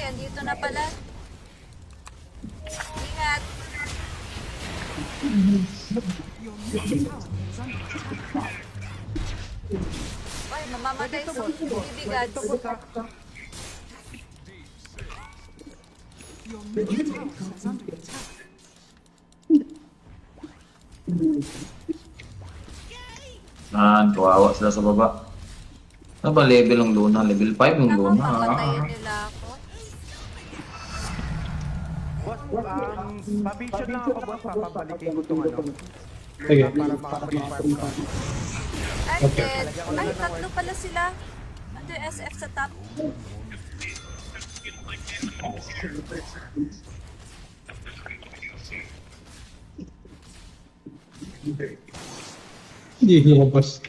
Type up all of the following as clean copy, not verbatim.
andito na pala. Ingat. Ay, mamamatay si Bibigads. Kawawa sila sa baba. Ano ba level ng Luna? Level 5 yung Ako, Luna. papatayin nila ako. Boss, pa-vision lang ako, boss. Papabalikin ko itong ano. Sige. Para makaprepare ko. Ay, dead. Ay, tatlo pala sila. Ando yung SF sa top. Hindi lumabas.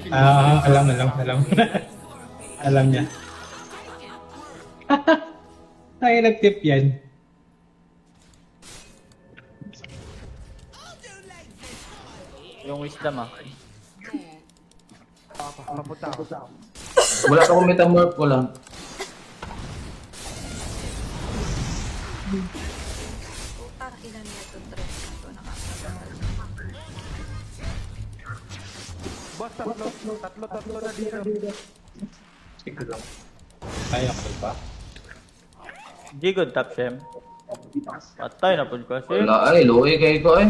Alam. Alam niya. Ay, nag-tip yan. Yung wisdom Mapunta ako. Wala pa akong metamorph ko lang. Putang ina niya ito, Tres. Ito, nakakatagal. Boss, tatlo na dito. Sige lang. Kaya ko pa. Di good top Shem. Patay na po ko Shem. Wala ay, loe kayo ko eh.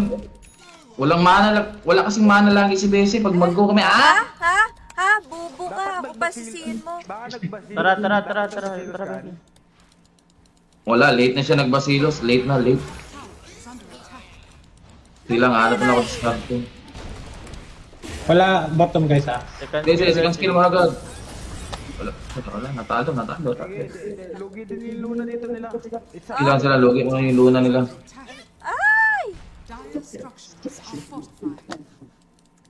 Walang mana lang, wala kasing mana lagi si Bessie pag mag-go kami. Ha? Bubo ka. Ako pa sisihin mo. Baka nagbasil. Tara. Wala, late na siya nagbasilos. Late. Silang hanap na ako sa start ko. Wala bottom guys Second skill mo agad. Wala, natalo. Lugi din yung Luna dito nila. Isa. Ilan sila, logi mo yung Luna nila. Ay!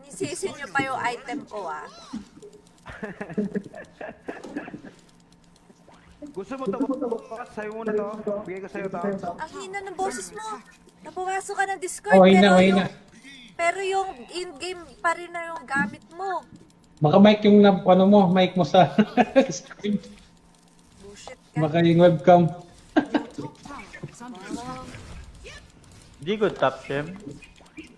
Nisisin nyo pa yung item ko, ah. Gusto mo to, boss? Sa'yo muna to. Bigay ko sa'yo to. Ang hina ng boses mo. Napumasok ka ng Discord, Hina. pero yung in-game pa rin na yung gamit mo. Baka mic yung mic mo sa screen. Bullshit ka. Baka yung webcam. Di good top Shem.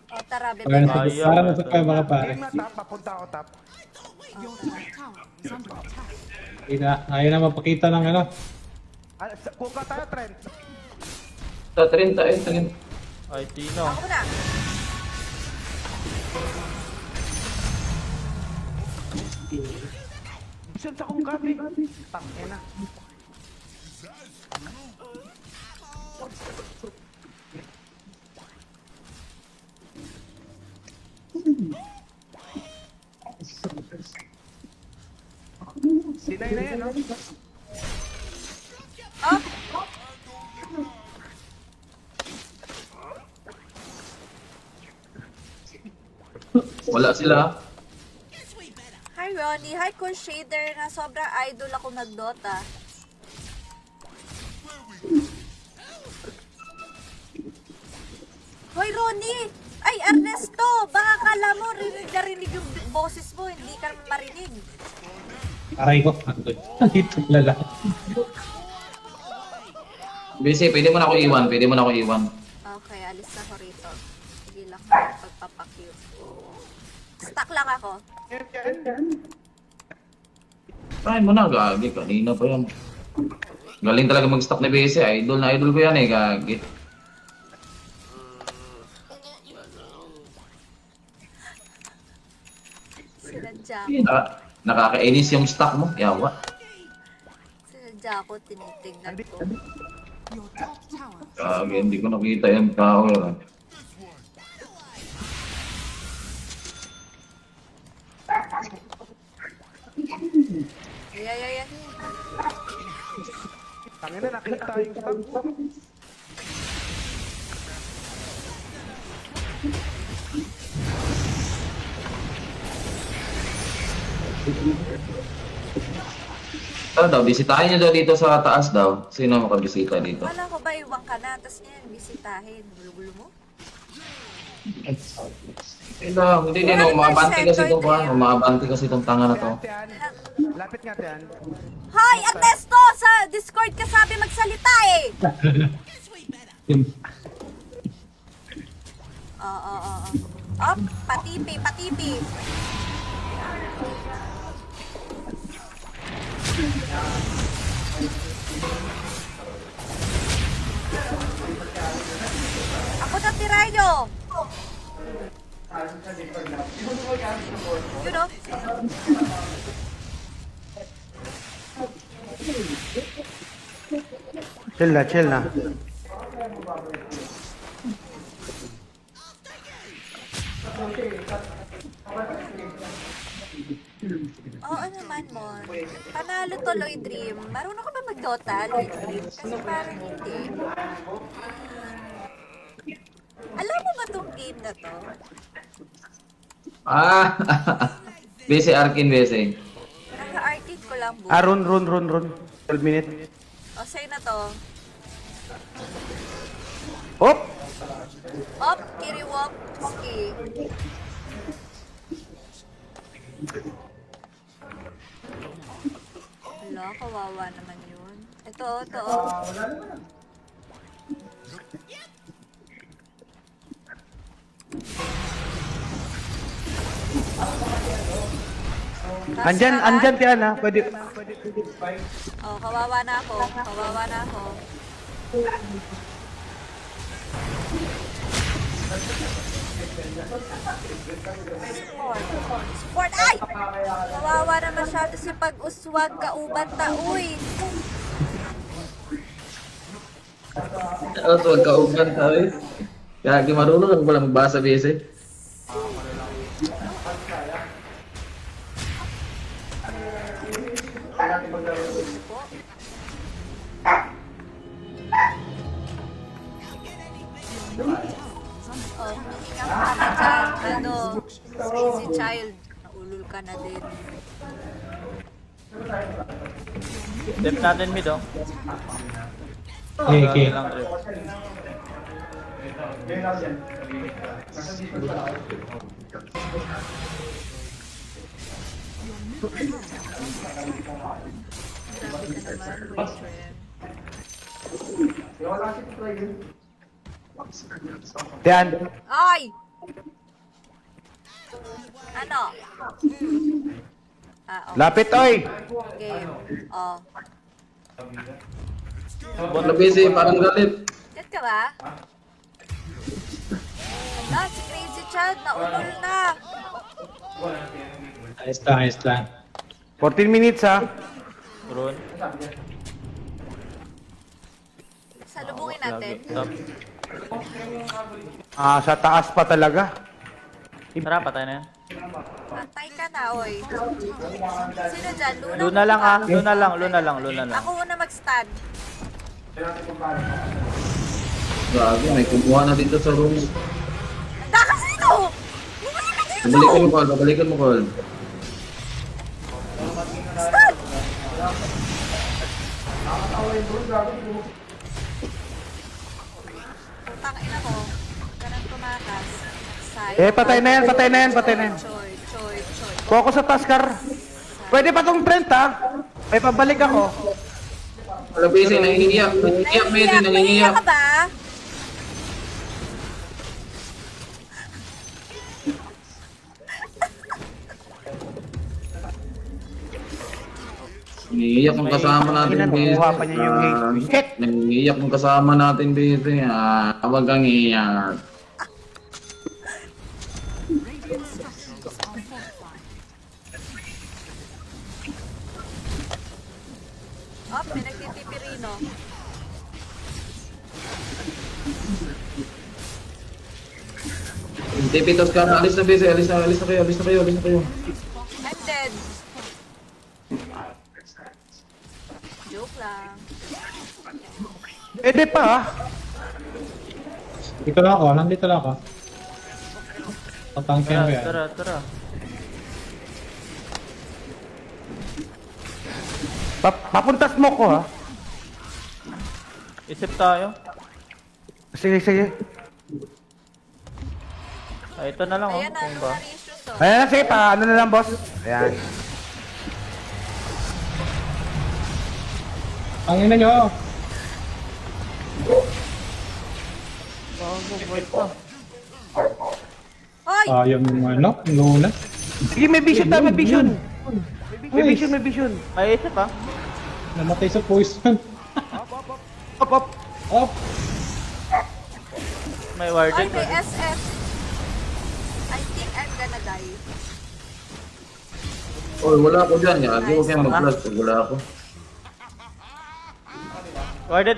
O, tara, bebe. Para sa pa mga pare. Game na top, papunta ako top. Ayaw na mapakita ng ano. Kuka tayo, Trent. Sa 30 eh, tingin. Ay, Tino. Ako na. Bisan sa kong gabi. Tangina. Sinay na yan, no? Up. Wala sila. Hi, Ronnie. Hi, Crusader. Na sobrang idol ako mag-Dota. Hoy, Ronnie! Ay, Ernesto! Baka kala mo, rinig yung boses mo, hindi ka marinig. Aray ko. Dito lala. Bessie, pwede mo na ako iwan. Okay, alis na ako rito. Sige lang ako pagpapakyut. Stuck lang ako. Try mo na, gagi. Kanina pa yan. Galing talaga mag-stock ni Bessie. Idol na idol ko yan eh, gagi. Sinadya Nakakainis yung stock mo. Yawa. ko, tinitignan ko. Gagi, hindi ko nakita yung tower. Ay. Tangina, nakita yung stock. Ano daw, bisitahin nyo daw dito sa taas daw. Sino makabisita dito? Wala ko ba iwang ka na, tapos ngayon bisitahin. Gulo-gulo mo? Hindi din, umabante kasi itong kuhan. Umabante kasi itong tanga na to. Tiyan. Lapit nga, Tiyan. Hoy, Ernesto! Sa Discord ka sabi magsalita eh! Oo. Op, patipi, patipi. Ako na tirayo. You know? Chill na. Oo naman, Mon. Panalo to, Lloyd Dream. Marunong ka ba mag-Dota, Lloyd Dream? Kasi parang hindi. Alam mo ba tong game na to? Bese Arkin, Bese. Naka-arcade ko lang, bu. Run. 12 minutes. O, sa'yo na to. Hop! Op, Kiriwop, Ski. Wala, kawawa naman yun. Ito. Andyan, Tiyan, ha? Pwede. Oh, kawawa na ako. Support! Ay! Kawawa na masyado si pag-uswag kauban ta, uy! Tapos huwag kaugan tayo. Kaya marunong ako pala magbasa, Bese. Oh, ingat ka dyan. Crazy child. Naulol ka na din. Dep natin mid, oh. Okay. Lang, Dre. Grabe ka naman, boyfriend. Tiyan. Ay! Ano? Okay. Lapit, oy! Game. Oh. Wala, Bese, parang galit. Chat ka ba? Ala, si Crazy Child, naulol na. Ayos lang. 14 minutes, ha? Run. Salubungin natin. Top. Sa taas pa talaga. Tara, patay na yan. Patay ka na, oy. Sino dyan? Luna lang, ah. Luna lang. Ako una mag-stand. Grabe, may kumuha na dito sa room. Handa ka sino? Bumalik ka dito! Babalikan mo, Col. Stand! Putang ina ko. Ganang tumakas. Patay na yan. Choy. Focus sa Taskar. Pwede pa tong Trent, ha? May pabalik ako. Wala, Bese, nangingiyak. Bese, nangingiyak. ka ba? Nangingiyak yung kasama natin, Bese. Nakuha pa niya yung hate. Nangingiyak yung kasama natin, Bese. Huwag kang iiyak. Oh, may nagtitipirino. Tipitos ka, alis na, Bese. Alis na kayo. I'm dead. Joke lang. Pwede pa, ha? Nandito lang ako. Tatangkin ko yan. Tara. Papunta smoke ko, ha? Isip tayo. Sige. Ito na lang, oh. Ayan na, Ano ba? Lunaricious, oh. Ayan na, sige pa. Ano na lang, boss? Ayan. Ang ina nyo. Hoy! Yung ano, Luna. Sige, may vision tayo, may vision. May Nice. vision, may vision. May isa pa. Namatay sa poison. Up, up. Oh, May Ay, warded. may SF. I think I'm gonna die. Oh, wala ako dyan. Yagi ko kaya mag-flash. Wala ako. Warded.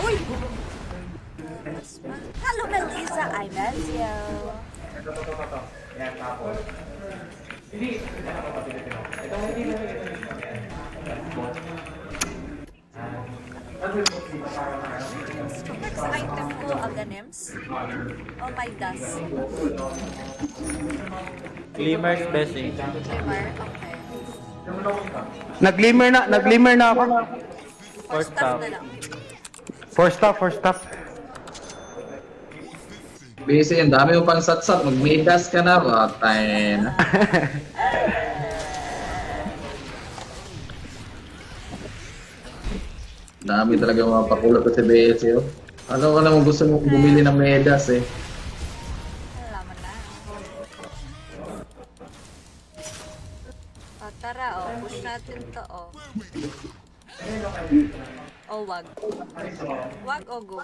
Uy! Hello, Melissa. I met you. Next item ko, Aganems. Oh my dust. Glimmer's Bessie. Glimmer. Okay. Nag-glimmer na ako. First stuff na lang. First stop. Busy, ang dami mo pang satsat. Mag-midas ka na. Patay na. Dami talaga mga pakulot ko si BS, oh. Ano ka naman gusto mo bumili ng medas, eh. Alaman na. O, tara, push natin to, wag. Wag o go.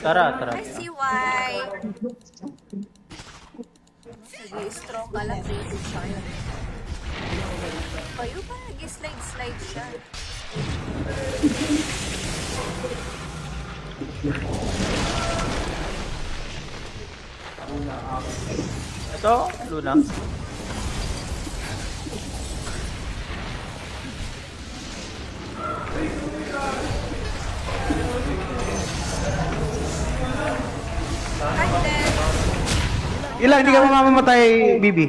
Tara. I see why. Sige, strong ka lang, crazy child. Kayo ba, nag-slide siya. Ito, Luna. Right then. Ilang, hindi ka mamamatay, Bibi.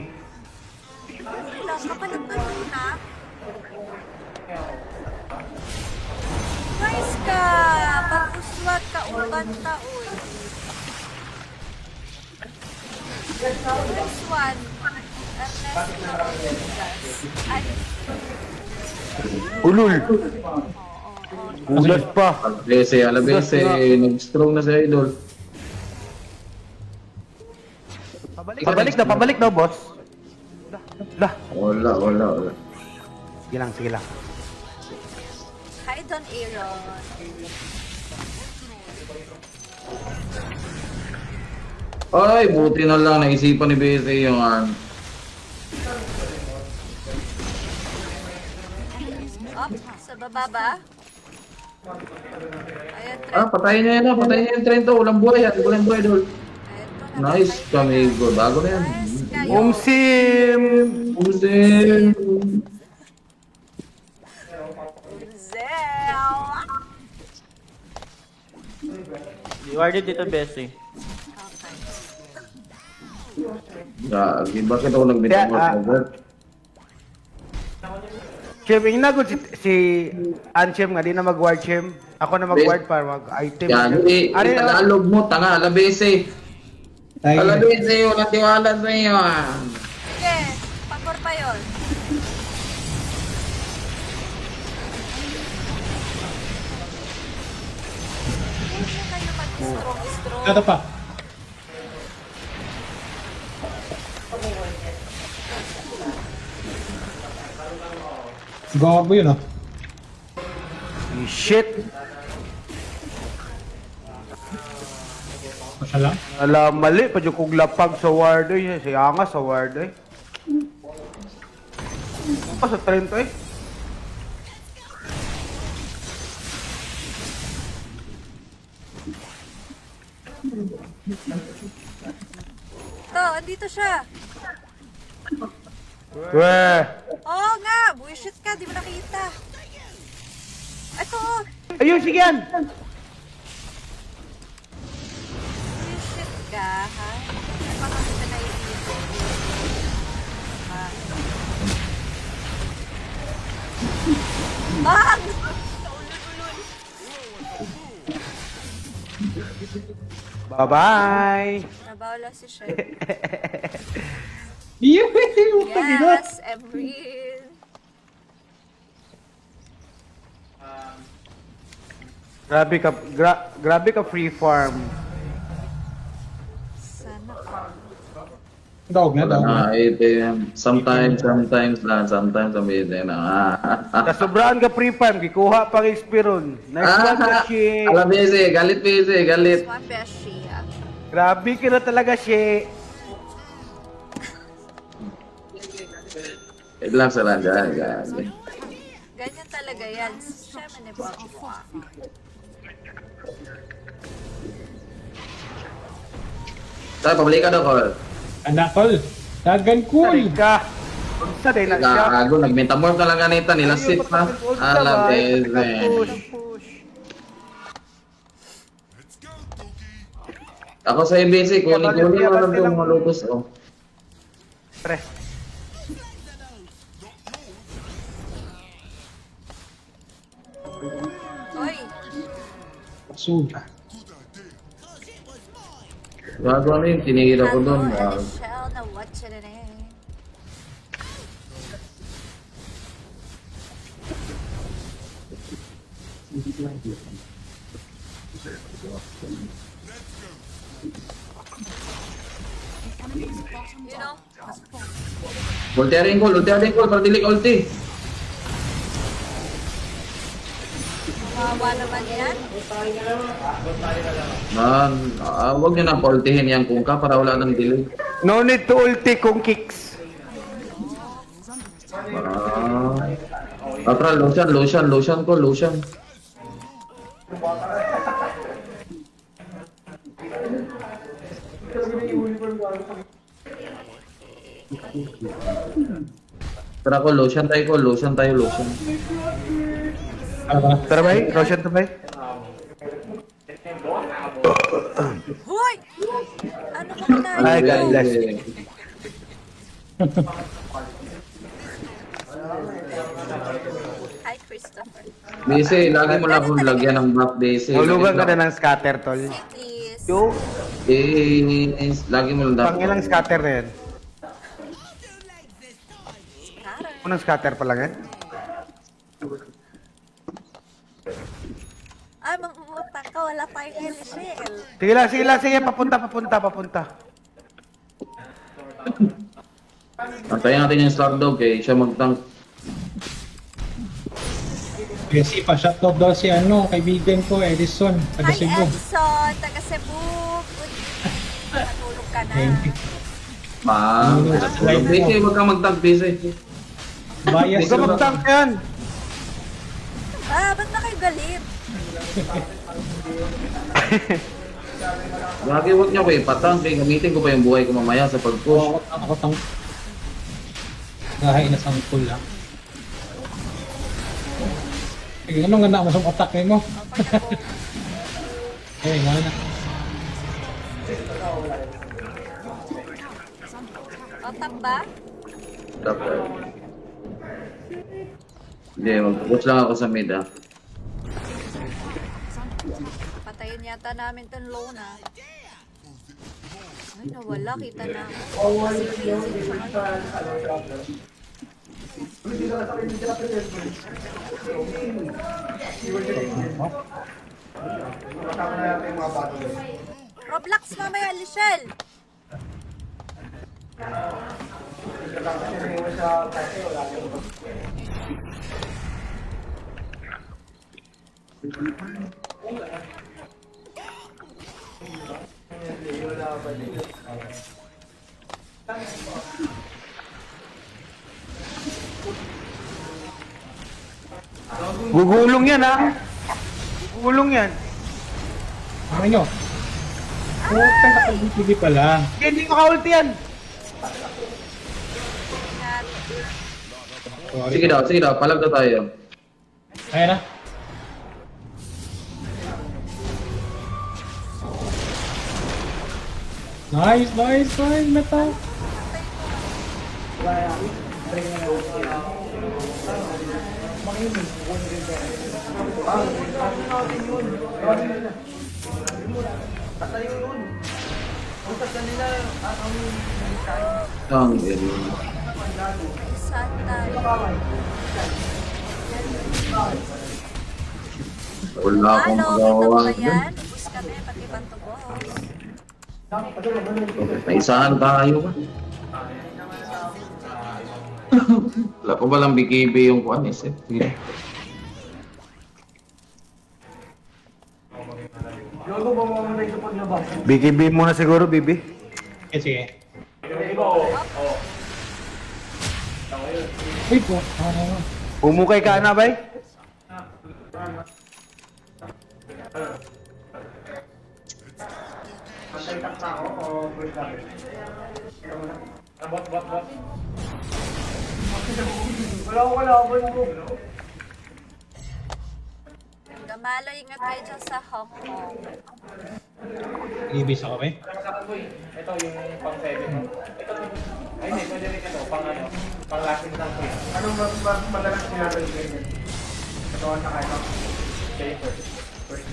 Lang, kapalit na Luna. Nice ka! Pag-uswat ka, ubanta, uy. Next one. Ernesto Rodriguez. Ay, Ulul. Ulas pa. Alabese. Nag-strong na si Idol. Pabalik na, boss. Lah. Wala. Sige lang. hi, Don Aaron. Ay, buti na lang. Naisipan ni BS yung Up, sa baba ba? Ayan, patayin niya yan. Patayin niya yung Trento. Walang buhay yan. Walang buhay, Idol. Ayan, Nice kami. Bago na yan. Nice kayo. Umsim. Umsin. Zel. Warded dito, Bessie. Gagi, bakit ako nag-metamorph Yeah, agad? Chem, inagod si Anchem nga, di na mag-ward, Chem. Ako na mag-ward para mag-item. Gagi, Ano yun? Tagalog mo. Tanga, Alabese. tayo. Alabese yun. Natiwala sa iyo. Sige, pagor pa yun. Huwag na kayo mag-strong. Ito pa. Gawa yun, oh. Shit. Masala. Ala, mali. Padyo kong lapag sa ward, eh. Siya nga sa ward, eh. Ano pa sa Trento, eh? To, andito siya. Weh. Oo nga, bullshit ka, di mo nakita. Ito, Ayun, sige yan. bullshit ka, ha? Baka kita na iisip. Ha? Bang! Naulul-ulul. Bye-bye! Nabawala si Chef. Yes! Yes, Evelyn. Grabe ka free farm. Sana. Dog na, dog na. Item. Sometimes lang. Sometimes amazing na. Kasobrahan ka free farm, gikuha pang Espiron. Nice one ka, Shea. Alam busy. Galit busy. Galit. Swan Beshi. Grabe ka na talaga, Shea. Relax lang dyan. Galit. Ganyan talaga yan. Siyempre ni Bob. Tayo, pabalik ka daw, Col. Anakol. Dagan cool. Saray ka. Unsa day na siya. Gago, nagmetamorph ka lang ganita. Nilasit na. Alam busy. Ako sa busy. Kunin mo lang itong malupos. Oh. Pre. Oy, Suga. Gago ano yun, tinigil ako doon. Hello, Michelle, na watch it eh. You know, Ultiarin ko, para dilik ulti. kawawa naman yan. Man, wag nyo nang paultihin yan kung ka para wala nang delay. No need to ulti kung kicks.Atra, lotion ko. Tara ko, lotion tayo. Tara bay, Roshan to bay. Hoy! Ano kang Ay, tayo? God bless. Hi, Christopher. Busy, lagi mo lang akong lagyan ng buff, Busy. Hulugan ka na ng scatter, tol. Hey, please. Yo, Lagi mo lang dapat. pangilang scatter na yan. Tara. Unang scatter pa lang yan. Ay, mangungutang ka. Wala tayong Michelle. Sige, papunta. Antayin natin yung Star Dog eh, siya mag-tank. Kasi pa-shoutout daw si kaibigan ko, Edison, taga Hi, Cebu. Edson. Taga Cebu. Good evening. Matulog ka na. Thank you. Busy, wag kang mag-tank, Busy. Bias Huwag ka mag-tank yan. Ba't na kayo galit? Lagi wag niyo ko ipatang, kaya gamitin ko pa yung buhay ko mamaya sa pag-push. Ako tang... Gahay na sangkul lang. Eh, ano nga na masong attack mo? Eh, wala na. O, tap ba? Dapat. Hindi, mag-push lang ako sa mid ah. Patayin yata namin tong low na. Ay, nawala. Kita na ako. Roblox mamaya, Lichelle. Gugulong yan, ha? Gugulong yan. Ano nyo? Okay, nakapag-TV pala. Hindi maka-ulti yan. Ingat. Sige daw, palag na tayo. Ayan na. Nice, metal. Ang ino. Saan tayo? Wala akong Halo, kita mo magawa. ba yan? Ubus kami, pati pantubos. Naisahan tayo ba? Wala ko ba lang BKB yung kuan eh. Sige. BKB muna siguro, Bibi. Sige, sige. Uy po. Umukay ka na, bay? Gamalo, ingat kayo dyan sa Hong Kong. Ibis ako ba? Ito yung pang 7. Ay, hindi. Pwede rin ito. Pang ano? Pang lasin lang po yan. Anong madalas nilaban yung ganyan? Ito ang nakaino. Safer.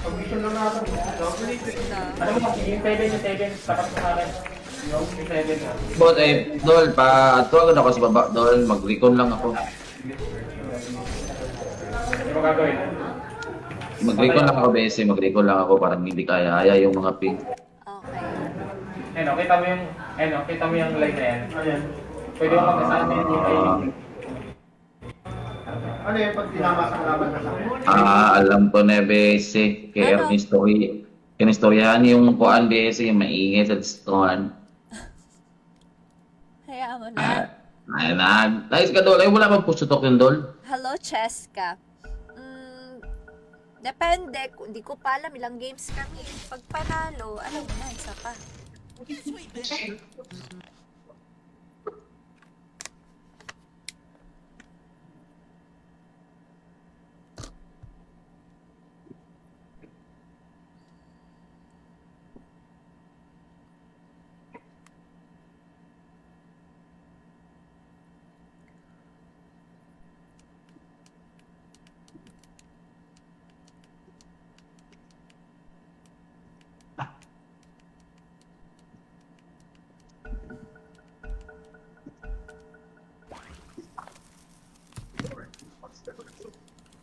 Commission lang natin. Ano mo, yung 7 tapat sa akin. Yung 7 na. But Dol, tuwagan ako sa baba. Dol, mag-recon lang ako. Ano mo gagawin? Mag-recon lang ako, Bese. Mag-recon lang ako. Parang hindi kaya yung mga ping. Okay. Ano, kita mo yung line na yan. Ayan. Pwede mo mag-asaan din yung line. Ano yung pag tinama sa kalaban ka sa akin? Alam ko na, Bese. Kaya Ano? kinistoryahan yung kuan, Bese. Yung maingay sa distuan. Hayaan mo na. Ayun na. Nice ka, Dol. Ay, wala bang pusutok yung Dol? Hello, Cheska. Depende. Hindi ko pa alam ilang games kami. Pag panalo, alam mo na, isa pa.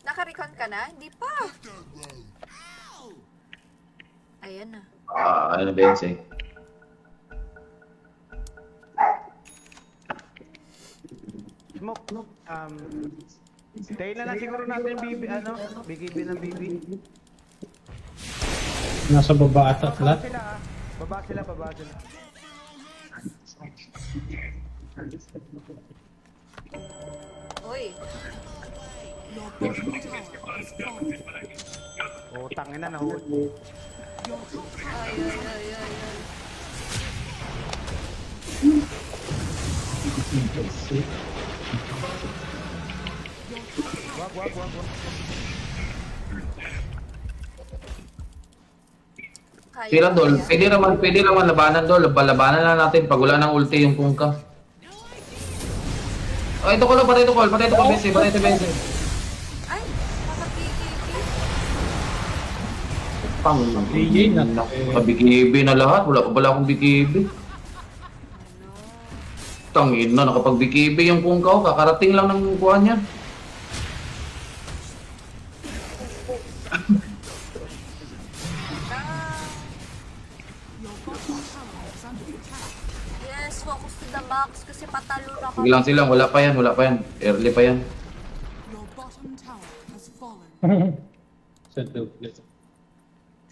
Naka-recon ka na? Hindi pa. Ayan na. Ano, Bese? Smoke. Tayo na lang siguro natin yung BB, BKB ng BB. Nasa baba ata lahat. Baba sila. Baba sila. Uy. Oh, tangina na ho. Ay, ay, ay, ay, ay. Wag. Kaya Sila, Dol. kaya. Pwede naman labanan, Dol. Labanan na natin pag wala ng ulti yung Kungka. Oh, ito ko lang. Patay ito ko, Bese. Patay ito, Bese. Ay, naka-PKP. Pang DJ na. BKB na lahat. Wala pa pala akong BKB. Tangin na, nakapag-BKB yung Kungka ko. Kakarating lang ng kuha niya. Yes, focus to the max kasi patalo na Sige lang silang, wala pa yan. Early pa yan. Your bottom tower has fallen. Sa Douglas.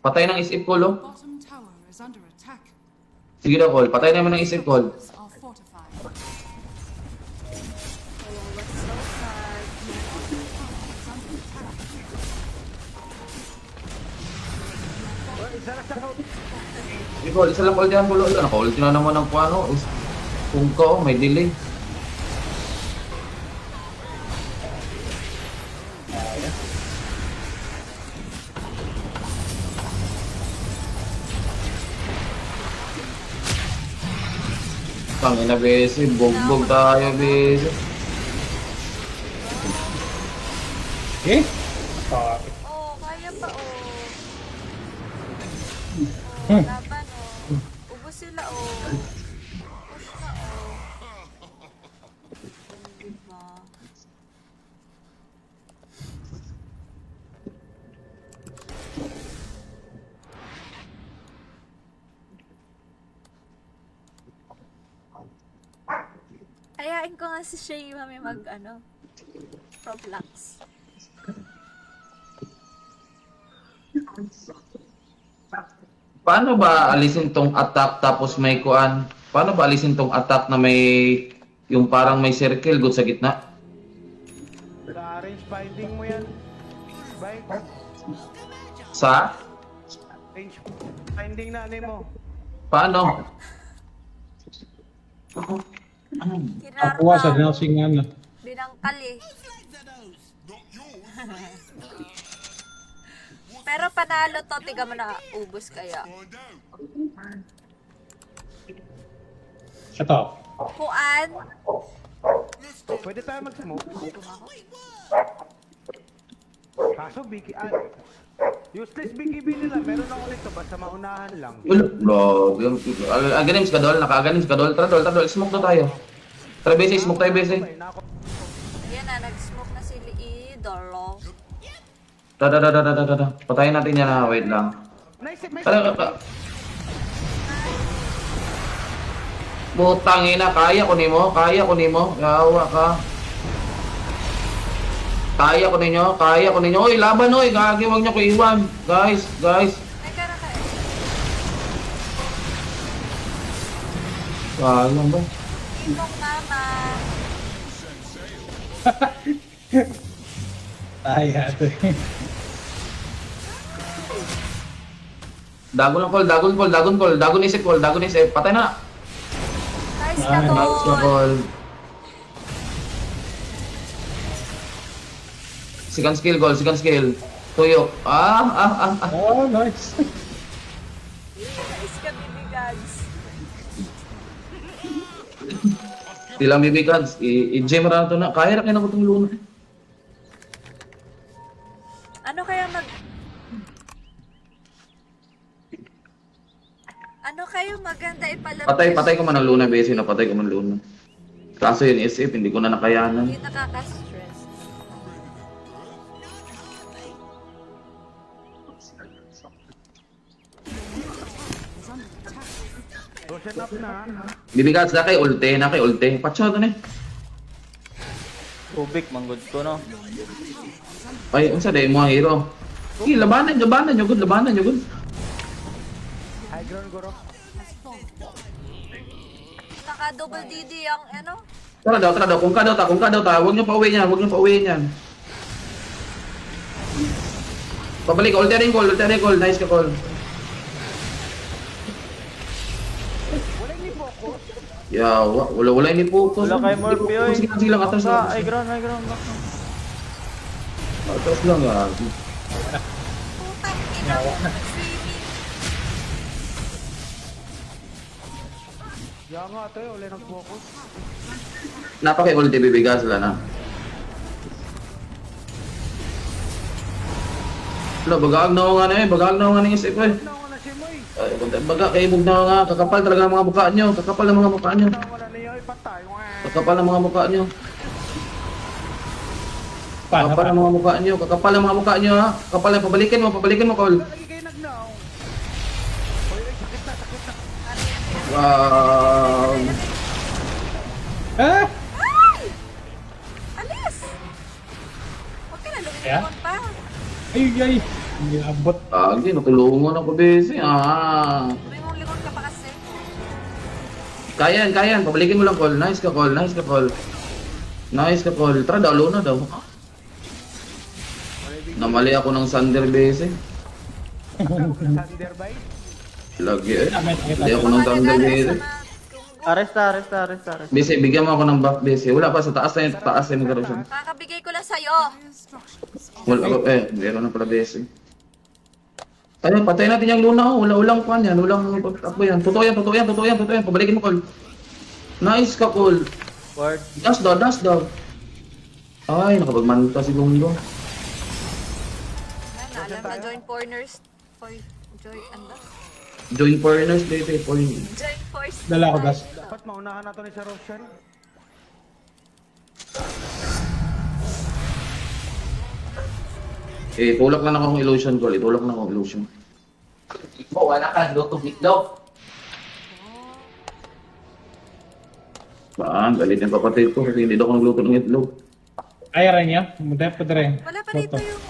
Patay ng isip call, oh. Bottom tower is under attack. Sige na, call. Patay naman ng isip call. Walls are fortified. Oh, that's so sad. Sige, call. Isa lang call dyan, call. Naka-ulti na naman ng kuano. Kung ka, oh, may delay. Tangin na, Bese. Bugbog tayo, Bese. Eh? Oh, kaya pa, oh. Oh, laban, oh. Ubus sila, oh. Diba? Ayain ko nga si Shay mami mag Roblox. Paano ba alisin tong attack tapos may kuan? Paano ba alisin tong attack na may yung parang may circle good sa gitna? Sa range binding mo yan. Bind. Sa? Range binding na mo. Paano? Akuha sa Kinarma. dinasingan na. Binangkal eh. Pero panalo to, tiga mo na ubos kaya. Ito. Kuan. Pwede tayo mag-smoke. Kaso Biki, useless BKB nila. Meron ako nito, basta maunahan lang. Ulo, aganim si Kadol, nakaganim si Kadol. Tara, Dol, smoke na tayo. Tara, bese, smoke tayo, bese. Ayan na, nag-smoke na si Idolo. Tara. Patayin natin yan ha, wait lang. Nice, nice. Tara. Butang ina, kaya ko nimo. Yawa ka. Kaya ko ninyo. Oy, laban oy, gagi, wag niyo ko iwan. Guys. Nagkara ka eh. Sayang ba? Itong mama. Ay, ito. Dagon isip. Patay na. Nice Ay, ka Nice na to. call. Second skill. Tuyok. Oh, nice. Nice ka, baby gods. Tilang bibigan. I-gem ra to na. Kaya ra kayo na ko itong luna. Ano kayo maganda ipalabas? Patay ko man ang luna, base. Napatay ko man ang luna. Kaso yun, SF, hindi ko na nakayanan. Yung nakaka-stress. Ocean up na. Bibigas na kay ulte. Patsa doon eh. Ubik, manggod ko, no? Ay, unsa day mo hero? Okay, labanan nyo good. High ground, Goro. Naka-double DD ang Tara daw. Kung ka daw ta. Huwag nyo pauwi yan. Pabalik, ulte rin call. Nice ka call. Wala ni Poco. Yawa, wala ni Poco. Wala kay Morphe, oy. Sige lang, atras lang. High ground. Atras lang, gagi. putang ina mo swimming. Yan nga tayo, wala nag-focus. Napaki-ulte, bibigas sila na. Wala, bagaag na ako nga na yung isip eh. Nawa na si Moy. Ay, baga, kayo na nga, kakapal talaga ang mga mukha nyo. Kakapal ang mga mukha nyo. Nawa na niya, ipatay. Kakapal ang mga mukha nyo. Paano? Kakapal ang mga mukha nyo. Kakapal ang mga mukha nyo ha. Kakapal ang pabalikin mo, Col. Lagi kayo nag-now. Oy, sakit na. Wow. Ah! Ay! Alis! Huwag ka na Yeah? lumingon pa. Ay. Hindi abot. Agi, natulungan ako, besi. Lumingon ka pa kasi. Kayan. Pabalikin mo lang, Col. Nice ka, Col. Tara, dalo na daw. Namali ako ng Sander, besi. Thunderbite. Lagi eh. Amit. Hindi ako ng Thunder, besi. Arresta. Besi, bigyan mo ako ng buff, besi. Wala pa, sa taas na yung corruption. Kakabigay ko lang sa'yo. Wala ako, meron na pala, besi. Ayun, patay natin yung luna, oh. Ulang pan yan, ulang takbo yan. Totoo yan. Pabalikin mo, Col. Nice ka, Col. Ward. Dash daw. Ay, nakapagmanta si Gonggo. Alam na join corners. Join, ano? Join foreigners, dito, foreign. Join force. Dala ko, Das. Dapat maunahan nato ni Sir Roshan. Tulak na akong illusion ko, itulak na akong illusion. Wala ka, luto bitlog. Galit yung kapatid ko kasi hindi daw ako nagluto ng itlog. Ayaran niya. Muda pa rin. Wala pa rito yung